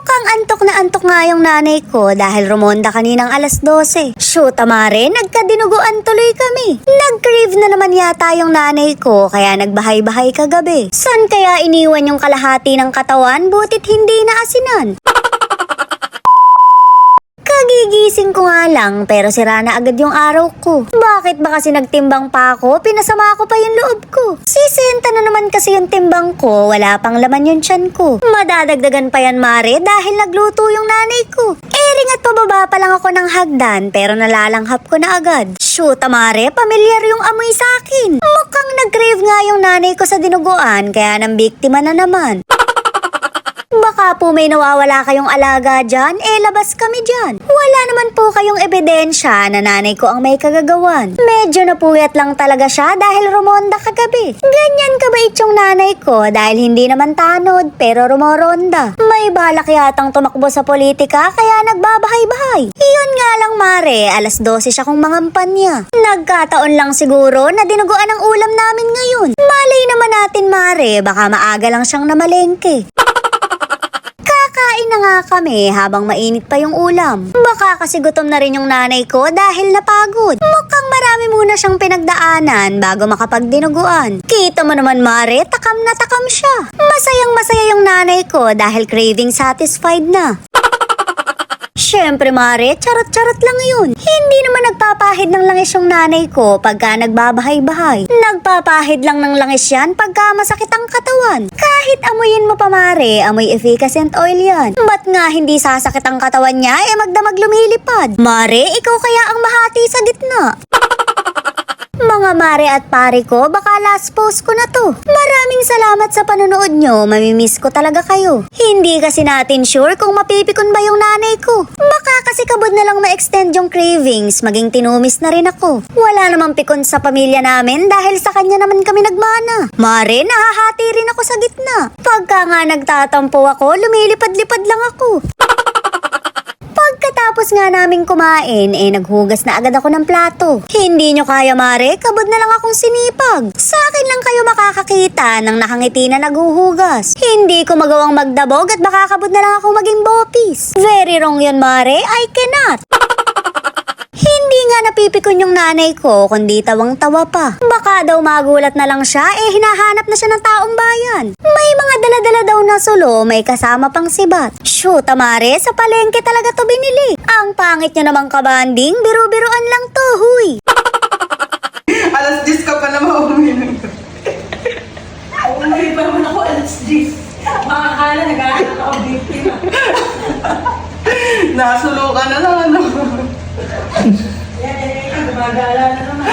Mukhang antok na antok nga yung nanay ko dahil rumonda kaninang alas 12. Shoot, amare, nagkadinuguan tuloy kami. Nag-crave na naman yata yung nanay ko kaya nagbahay-bahay kagabi. San kaya iniwan yung kalahati ng katawan butit hindi na asinan? Kagigising ko nga lang pero sira na agad yung araw ko. Bakit ba kasi nagtimbang pa ako? Pinasama ko pa yung loob ko. Sisenta na naman kasi yung timbang ko. Wala pang laman yung tiyan ko. Madadagdagan pa yan, mare, dahil nagluto yung nanay ko. Ering at pababa pa lang ako ng hagdan pero nalalanghap ko na agad. Shoot, mare, pamilyar yung amoy sa akin. Mukhang nag-crave nga yung nanay ko sa dinuguan kaya nang biktima na naman. Baka po may nawawala kayong alaga dyan, labas kami dyan. Wala naman po kayong ebidensya na nanay ko ang may kagagawan. Medyo napuyat lang talaga siya dahil rumonda kagabi. Ganyan kabait yung nanay ko dahil hindi naman tanod pero rumoronda. May balak yatang tumakbo sa politika kaya nagbabahay-bahay. Yun nga lang, mare, alas 12 siya kung mangampan niya. Nagkataon lang siguro na dinuguan ang ulam namin ngayon. Malay naman natin, mare, baka maaga lang siyang namalengke. Kain na nga kami habang mainit pa yung ulam. Baka kasi gutom na rin yung nanay ko dahil napagod. Mukhang marami muna siyang pinagdaanan bago makapagdinuguan. Kita mo naman, mare, takam na takam siya. Masayang masaya yung nanay ko dahil craving satisfied na. Siyempre, mare, charot-charot lang yun. Hindi naman nagpapahid ng langis yung nanay ko pagka nagbabahay-bahay. Nagpapahid lang ng langis yan pagka masakit ang katawan. Kahit amuyin mo pa, mare, amoy efficacent oil yan. Ba't nga hindi sasakit ang katawan niya, magdamag lumilipad? Mare, ikaw kaya ang mahati sa gitna. Mga mare at pare ko, baka last post ko na to. Maraming salamat sa panonood nyo, mamimiss ko talaga kayo. Hindi kasi natin sure kung mapipikon ba yung nanay ko. Baka kasi kabod na lang ma-extend yung cravings, maging tinumis na rin ako. Wala namang pikon sa pamilya namin dahil sa kanya naman kami nagmana. Mare, nahahati rin ako sa gitna. Pagka nga nagtatampo ako, lumilipad-lipad lang ako. Pagkatapos nga naming kumain, naghugas na agad ako ng plato. Hindi nyo kaya, mare, kabod na lang akong sinipag. Sa akin lang kayo makakakita ng nakangiti na naghuhugas. Hindi ko magawang magdabog at baka kabod na lang akong maging bopis. Very wrong yun, mare, I cannot. Hindi nga napipikon yung nanay ko, kundi tawang-tawa pa. Baka daw magulat na lang siya, hinahanap na siya ng taong bayan. May mga dala-dala daw na sulo, may kasama pang sibat. Shoot, mare, sa palengke talaga to binili. Ang pangit nyo namang kabanding, biru-biruan lang to, huy. Alas 10 ka pa na mauwi. Umuwi pa naman ako alas 10. Makakala, nag-aanap ako biktima. Nasulo ka na lang, ano? Yan, gumagala na naman.